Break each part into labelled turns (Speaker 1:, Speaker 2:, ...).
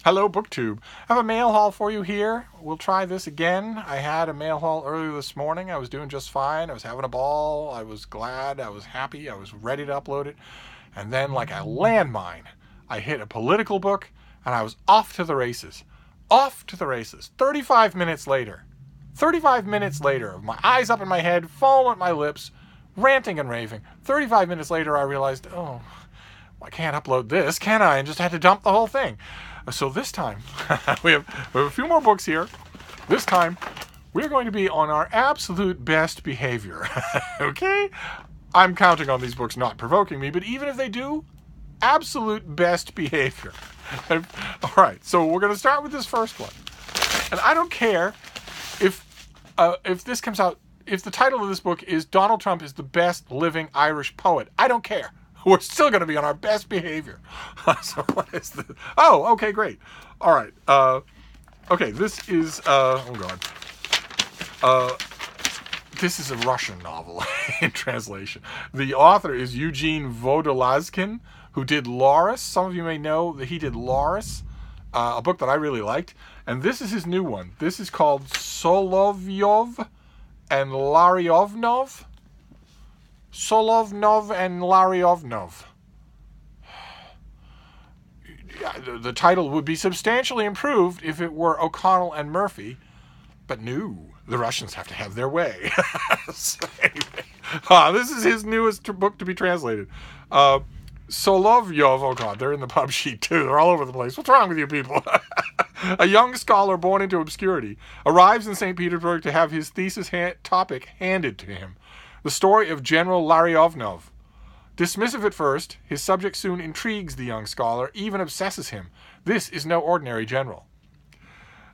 Speaker 1: Hello, BookTube. I have a mail haul for you here. We'll try this again. I had a mail haul earlier this morning. I was doing just fine. I was having a ball. I was glad. I was happy. I was ready to upload it. And then, like a landmine, I hit a political book and I was off to the races. Off to the races. 35 minutes later. 35 minutes later, my eyes up in my head, foam at my lips, ranting and raving. 35 minutes later, I realized, oh, I can't upload this, can I? And just had to dump the whole thing. So this time, we have a few more books here. This time, we're going to be on our absolute best behavior. Okay? I'm counting on these books not provoking me, but even if they do, absolute best behavior. All right, so we're going to start with this first one. And I don't care if this comes out, if the title of this book is Donald Trump is the best living Irish poet. I don't care. We're still going to be on our best behavior. So what is this? Oh, okay, great. All right. Okay, this is, oh God. This is a Russian novel in translation. The author is Eugene Vodolazkin, who did Loris. Some of you may know that he did Loris, a book that I really liked. And this is his new one. This is called Solovyov and Laryovnov. Solovyov and Laryovnov. The title would be substantially improved if it were O'Connell and Murphy, but no, the Russians have to have their way. So anyway, this is his newest book to be translated. Solovyov, oh God, they're in the pub sheet too. They're all over the place. What's wrong with you people? A young scholar born into obscurity arrives in St. Petersburg to have his thesis topic handed to him. The story of General Laryovnov. Dismissive at first, his subject soon intrigues the young scholar, even obsesses him. This is no ordinary general.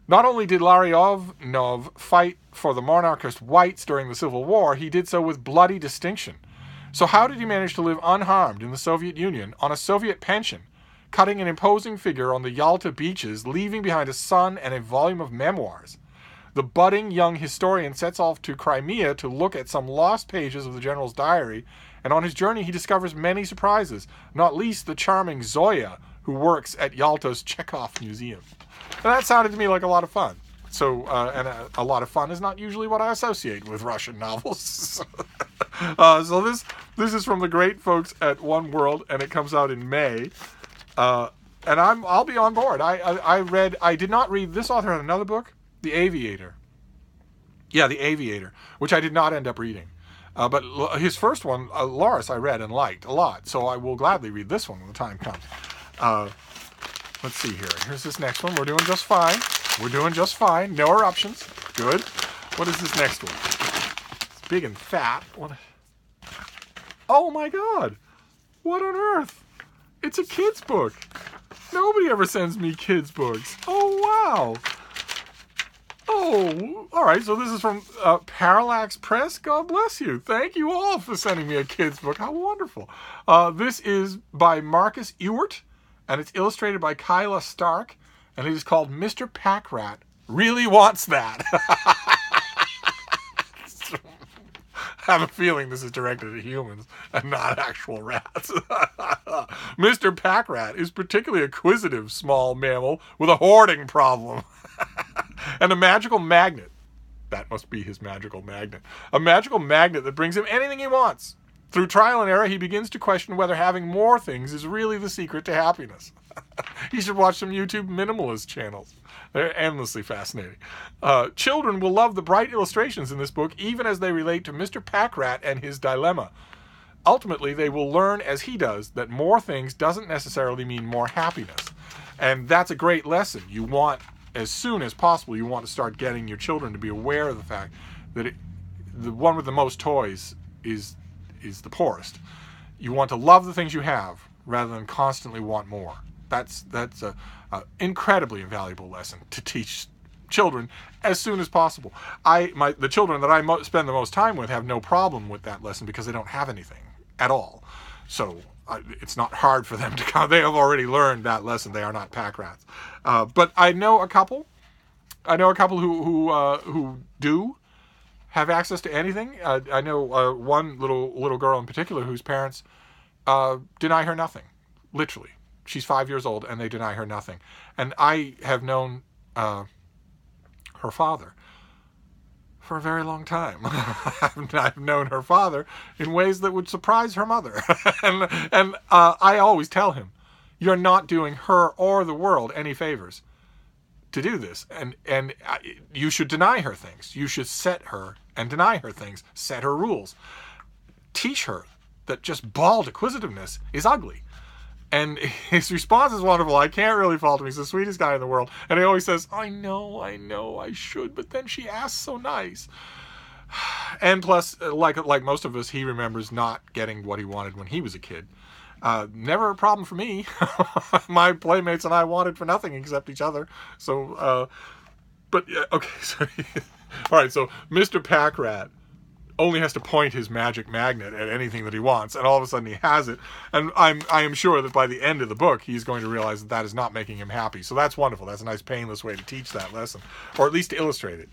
Speaker 1: Not only did Laryovnov fight for the monarchist whites during the Civil War, he did so with bloody distinction. So how did he manage to live unharmed in the Soviet Union on a Soviet pension, cutting an imposing figure on the Yalta beaches, leaving behind a son and a volume of memoirs? The budding young historian sets off to Crimea to look at some lost pages of the general's diary, and on his journey he discovers many surprises, not least the charming Zoya, who works at Yalta's Chekhov Museum. And that sounded to me like a lot of fun. So, and a lot of fun is not usually what I associate with Russian novels. So this is from the great folks at One World, and it comes out in May. And I'll be on board. I did not read, this author had another book, The Aviator. Yeah, The Aviator, which I did not end up reading. But his first one, Loris, I read and liked a lot. So I will gladly read this one when the time comes. Let's see here. Here's this next one. We're doing just fine. We're doing just fine. No eruptions. Good. What is this next one? It's big and fat. What? Oh my God. What on earth? It's a kid's book. Nobody ever sends me kids' books. Oh, wow. Oh, all right. So this is from Parallax Press. God bless you. Thank you all for sending me a kid's book. How wonderful. This is by Marcus Ewart, and it's illustrated by Kyla Stark, and it is called Mr. Packrat Really Wants That. I have a feeling this is directed at humans and not actual rats. Mr. Packrat is particularly acquisitive small mammal with a hoarding problem. And a magical magnet. That must be his magical magnet. A magical magnet that brings him anything he wants. Through trial and error, he begins to question whether having more things is really the secret to happiness. You should watch some YouTube minimalist channels. They're endlessly fascinating. Children will love the bright illustrations in this book, even as they relate to Mr. Packrat and his dilemma. Ultimately, they will learn, as he does, that more things doesn't necessarily mean more happiness. And that's a great lesson. You want, as soon as possible, you want to start getting your children to be aware of the fact that the one with the most toys is the poorest. You want to love the things you have rather than constantly want more. That's a incredibly invaluable lesson to teach children as soon as possible. The children that I spend the most time with have no problem with that lesson because they don't have anything at all. So it's not hard for them to come. They have already learned that lesson. They are not pack rats. But I know a couple. Who do have access to anything. I know one little girl in particular whose parents deny her nothing, literally. she's 5 years old, and they deny her nothing. And I have known her father for a very long time. I've known her father in ways that would surprise her mother. and I always tell him, you're not doing her or the world any favors to do this. And you should deny her things. You should set her and deny her things. Set her rules. Teach her that just bald acquisitiveness is ugly. And his response is wonderful. I can't really fault him. He's the sweetest guy in the world. And he always says, I know, I should, but then she asks so nice. And plus, like most of us, he remembers not getting what he wanted when he was a kid. Never a problem for me. My playmates and I wanted for nothing except each other. So, okay. So, all right, so Mr. Packrat only has to point his magic magnet at anything that he wants, and all of a sudden he has it. And I am sure that by the end of the book, he's going to realize that that is not making him happy. So that's wonderful. That's a nice, painless way to teach that lesson, or at least to illustrate it.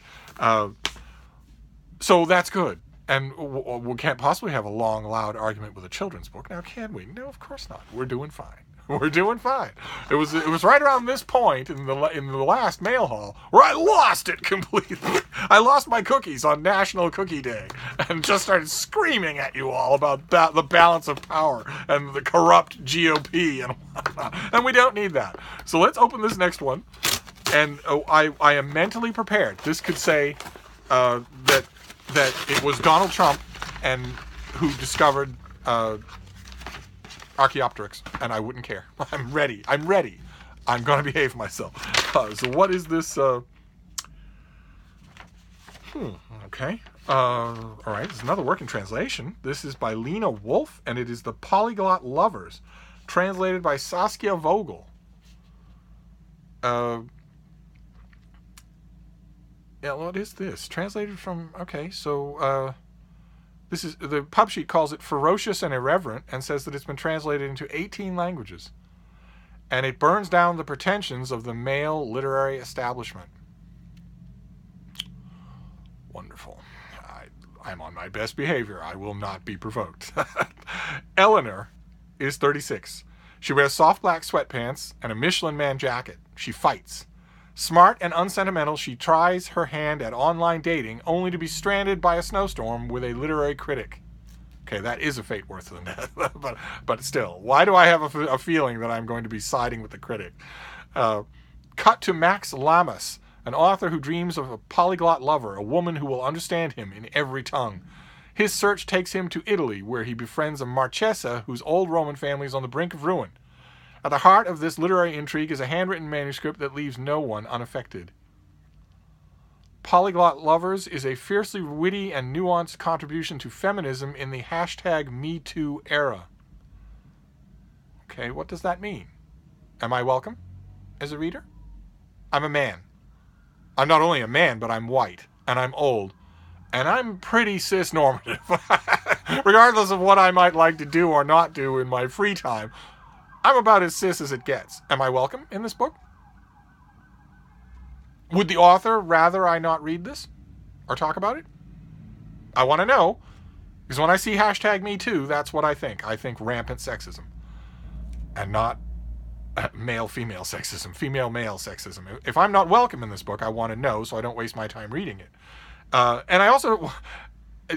Speaker 1: So that's good. And we can't possibly have a long, loud argument with a children's book. Now, can we? No, of course not. We're doing fine. We're doing fine. It was right around this point in the last mail haul where I lost it completely. I lost my cookies on National Cookie Day and just started screaming at you all about the balance of power and the corrupt GOP and whatnot. And we don't need that. So let's open this next one. And I am mentally prepared. This could say that it was Donald Trump and who discovered Archaeopteryx, and I wouldn't care. I'm ready. I'm going to behave myself. So what is this? Okay. All right. This is another working translation. This is by Lena Wolf, and it is The Polyglot Lovers, translated by Saskia Vogel. Yeah, what is this? Translated from... Okay, so... This is the pub sheet calls it ferocious and irreverent and says that it's been translated into 18 languages. And it burns down the pretensions of the male literary establishment. Wonderful. I'm on my best behavior. I will not be provoked. Eleanor is 36. She wears soft black sweatpants and a Michelin Man jacket. She fights. Smart and unsentimental, she tries her hand at online dating only to be stranded by a snowstorm with a literary critic. Okay, that is a fate worse than that. but still, why do I have a feeling that I'm going to be siding with the critic? Cut to Max Lamas, an author who dreams of a polyglot lover, a woman who will understand him in every tongue. His search takes him to Italy, where he befriends a Marchesa whose old Roman family is on the brink of ruin. At the heart of this literary intrigue is a handwritten manuscript that leaves no one unaffected. Polyglot Lovers is a fiercely witty and nuanced contribution to feminism in the #MeToo era. Okay, what does that mean? Am I welcome as a reader? I'm a man. I'm not only a man, but I'm white, and I'm old, and I'm pretty cis-normative. Regardless of what I might like to do or not do in my free time, I'm about as cis as it gets. Am I welcome in this book? Would the author rather I not read this or talk about it? I want to know, because when I see #MeToo, that's what I think. I think rampant sexism, and not male-female sexism, female-male sexism. If I'm not welcome in this book, I want to know so I don't waste my time reading it. And I also...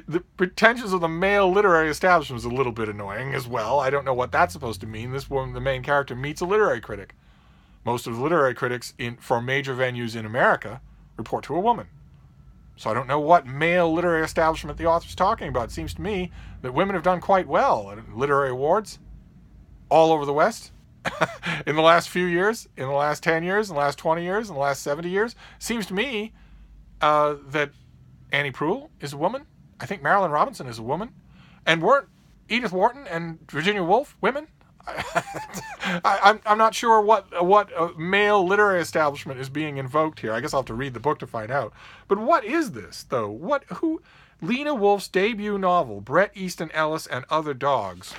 Speaker 1: The pretensions of the male literary establishment is a little bit annoying as well. I don't know what that's supposed to mean. This woman, the main character, meets a literary critic. Most of the literary critics for major venues in America report to a woman. So I don't know what male literary establishment the author's talking about. It seems to me that women have done quite well at literary awards all over the West in the last few years, in the last 10 years, in the last 20 years, in the last 70 years. Seems to me that Annie Proulx is a woman. I think Marilyn Robinson is a woman. And weren't Edith Wharton and Virginia Woolf women? I'm not sure what male literary establishment is being invoked here. I guess I'll have to read the book to find out. But what is this, though? Lena Wolf's debut novel, Bret Easton Ellis and Other Dogs.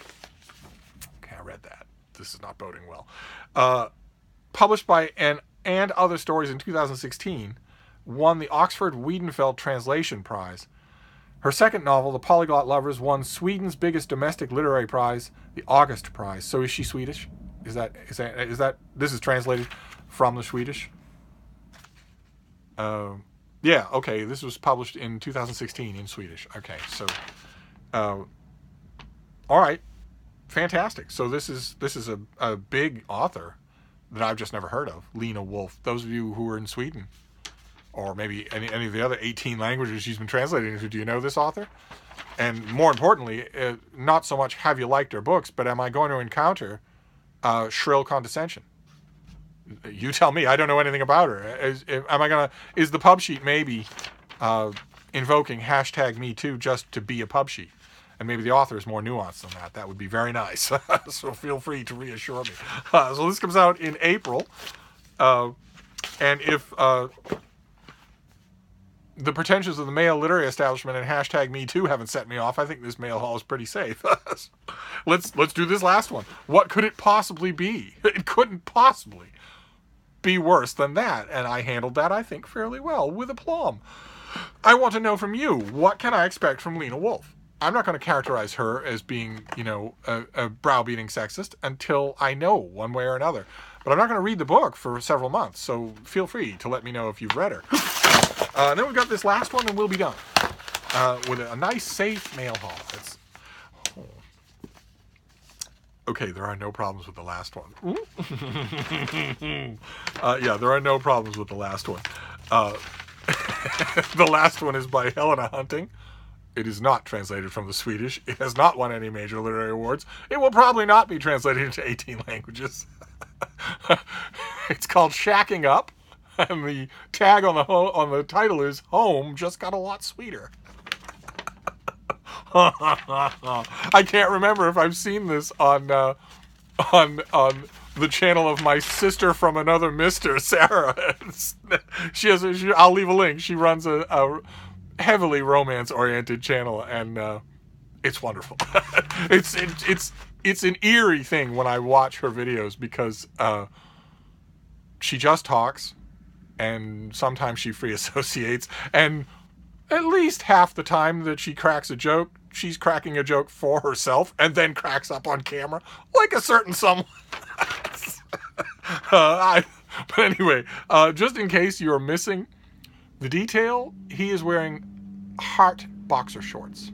Speaker 1: Okay, I read that. This is not boding well. Published by and Other Stories in 2016, won the Oxford Wiedenfeld Translation Prize. Her second novel, The Polyglot Lovers, won Sweden's biggest domestic literary prize, the August Prize. So is she Swedish? This is translated from the Swedish. Yeah, okay. This was published in 2016 in Swedish. Okay, so, all right, fantastic. So this is a big author that I've just never heard of, Lena Wolf. Those of you who are in Sweden, or maybe any of the other 18 languages she's been translating into, do you know this author? And more importantly, not so much have you liked her books, but am I going to encounter shrill condescension? You tell me. I don't know anything about her. Is the pub sheet maybe invoking #MeToo just to be a pub sheet? And maybe the author is more nuanced than that. That would be very nice. So feel free to reassure me. So this comes out in April. And if the pretensions of the male literary establishment and #MeToo haven't set me off, I think this mail haul is pretty safe. Let's do this last one. What could it possibly be? It couldn't possibly be worse than that. And I handled that, I think, fairly well, with aplomb. I want to know from you, what can I expect from Lena Wolf? I'm not going to characterize her as being, a browbeating sexist until I know one way or another. But I'm not going to read the book for several months, so feel free to let me know if you've read her. And then we've got this last one, and we'll be done with a nice, safe mail haul. Okay, there are no problems with the last one. Yeah, there are no problems with the last one. The last one is by Helena Hunting. It is not translated from the Swedish. It has not won any major literary awards. It will probably not be translated into 18 languages. It's called Shacking Up, and the tag on the title is "Home just got a lot sweeter." I can't remember if I've seen this on the channel of my sister from another Mister, Sarah. I'll leave a link. She runs a heavily romance-oriented channel, and it's wonderful. It's an eerie thing when I watch her videos, because she just talks, and sometimes she free associates, and at least half the time that she cracks a joke, she's cracking a joke for herself and then cracks up on camera, like a certain someone. But anyway, just in case you're missing the detail, he is wearing heart boxer shorts.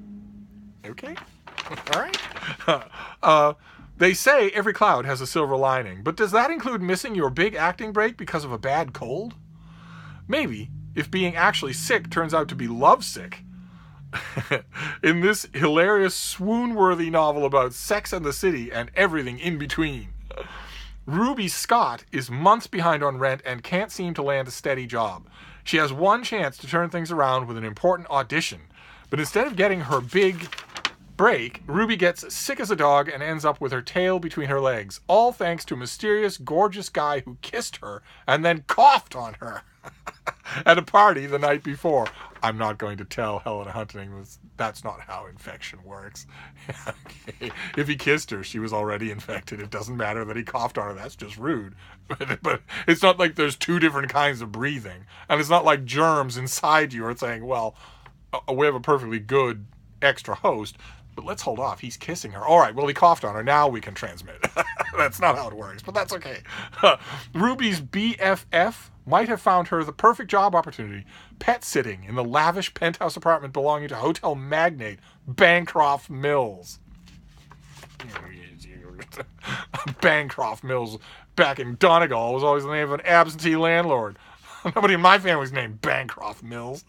Speaker 1: Okay? All right? They say every cloud has a silver lining, but does that include missing your big acting break because of a bad cold? Maybe, if being actually sick turns out to be lovesick. In this hilarious, swoon-worthy novel about Sex and the City and everything in between, Ruby Scott is months behind on rent and can't seem to land a steady job. She has one chance to turn things around with an important audition, but instead of getting her big break, Ruby gets sick as a dog and ends up with her tail between her legs, all thanks to a mysterious, gorgeous guy who kissed her and then coughed on her at a party the night before. I'm not going to tell Helena Hunting that's not how infection works. Okay. If he kissed her, she was already infected. It doesn't matter that he coughed on her. That's just rude. But it's not like there's two different kinds of breathing. And it's not like germs inside you are saying, well, we have a perfectly good extra host, but let's hold off. He's kissing her. All right, well, he coughed on her. Now we can transmit. That's not how it works, but that's okay. Ruby's BFF might have found her the perfect job opportunity, pet sitting in the lavish penthouse apartment belonging to hotel magnate Bancroft Mills. Bancroft Mills, back in Donegal, was always the name of an absentee landlord. Nobody in my family's named Bancroft Mills.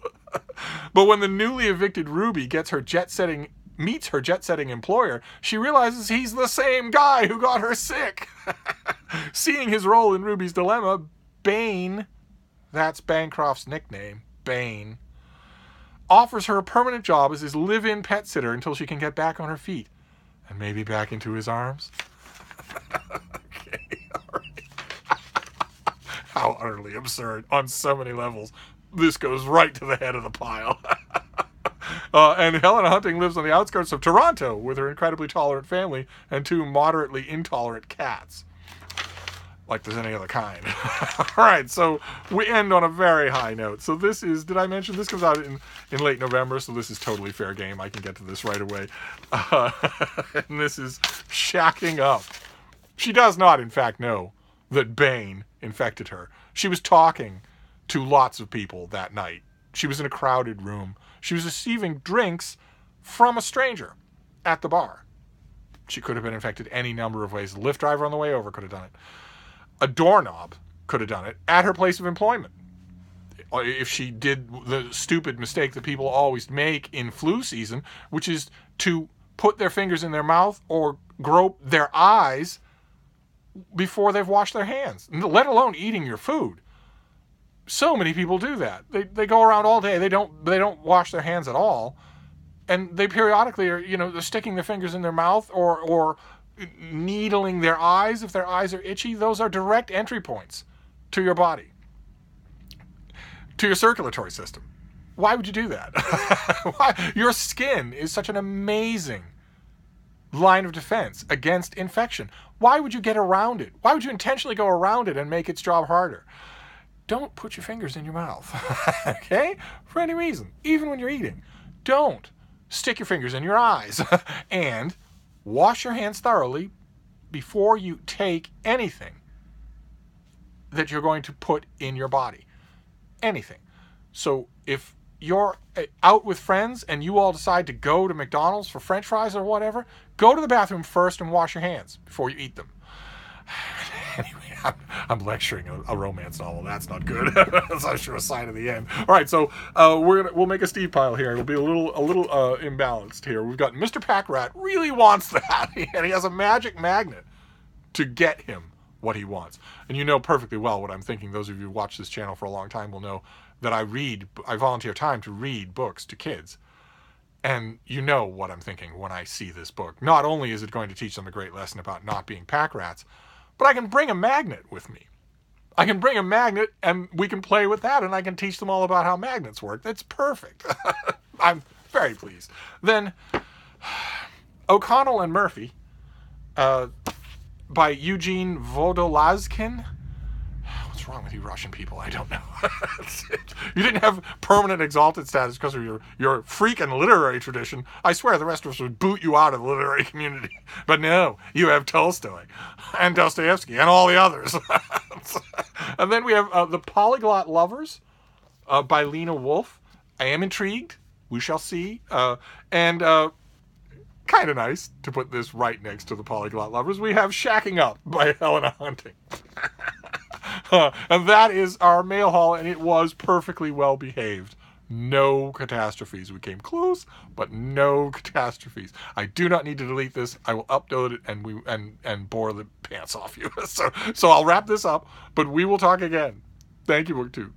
Speaker 1: But when the newly evicted Ruby meets her jet-setting employer, she realizes he's the same guy who got her sick. Seeing his role in Ruby's dilemma, Bane, that's Bancroft's nickname, Bane, offers her a permanent job as his live-in pet sitter until she can get back on her feet and maybe back into his arms. Okay, all right. How utterly absurd on so many levels. This goes right to the head of the pile. And Helena Hunting lives on the outskirts of Toronto with her incredibly tolerant family and two moderately intolerant cats. Like there's any other kind. All right, so we end on a very high note. So this is, did I mention, this comes out in late November, so this is totally fair game. I can get to this right away. And this is Shacking Up. She does not, in fact, know that Bane infected her. She was talking to lots of people that night. She was in a crowded room. She was receiving drinks from a stranger at the bar. She could have been infected any number of ways. The Lyft driver on the way over could have done it. A doorknob could have done it at her place of employment. If she did the stupid mistake that people always make in flu season, which is to put their fingers in their mouth or grope their eyes before they've washed their hands, let alone eating your food. So many people do that. They go around all day. They don't wash their hands at all, and they periodically are, they're sticking their fingers in their mouth or needling their eyes if their eyes are itchy. Those are direct entry points to your body, to your circulatory system. Why would you do that? Why? Your skin is such an amazing line of defense against infection. Why would you get around it? Why would you intentionally go around it and make its job harder? Don't put your fingers in your mouth, okay? For any reason, even when you're eating. Don't stick your fingers in your eyes. And wash your hands thoroughly before you take anything that you're going to put in your body. Anything. So if you're out with friends and you all decide to go to McDonald's for French fries or whatever, go to the bathroom first and wash your hands before you eat them. Anyway, I'm lecturing a romance novel. That's not good. That's not sure a sign of the end. All right, so we'll make a Steve pile here. It'll be a little imbalanced here. We've got Mr. Packrat really wants that, and he has a magic magnet to get him what he wants. And you know perfectly well what I'm thinking. Those of you who watch this channel for a long time will know that I volunteer time to read books to kids. And you know what I'm thinking when I see this book. Not only is it going to teach them a great lesson about not being pack rats, but I can bring a magnet with me. I can bring a magnet and we can play with that, and I can teach them all about how magnets work. That's perfect. I'm very pleased. Then O'Connell and Murphy by Eugene Vodolazkin. What's wrong with you Russian people? I don't know. You didn't have permanent exalted status because of your freaking literary tradition. I swear the rest of us would boot you out of the literary community. But no, you have Tolstoy and Dostoevsky and all the others. And then we have The Polyglot Lovers by Lena Wolf. I am intrigued. We shall see. And kind of nice to put this right next to The Polyglot Lovers. We have Shacking Up by Helena Hunting. And that is our mail haul, and it was perfectly well behaved. No catastrophes. We came close, but no catastrophes. I do not need to delete this. I will upload it and bore the pants off you. So I'll wrap this up, but we will talk again. Thank you, BookTube.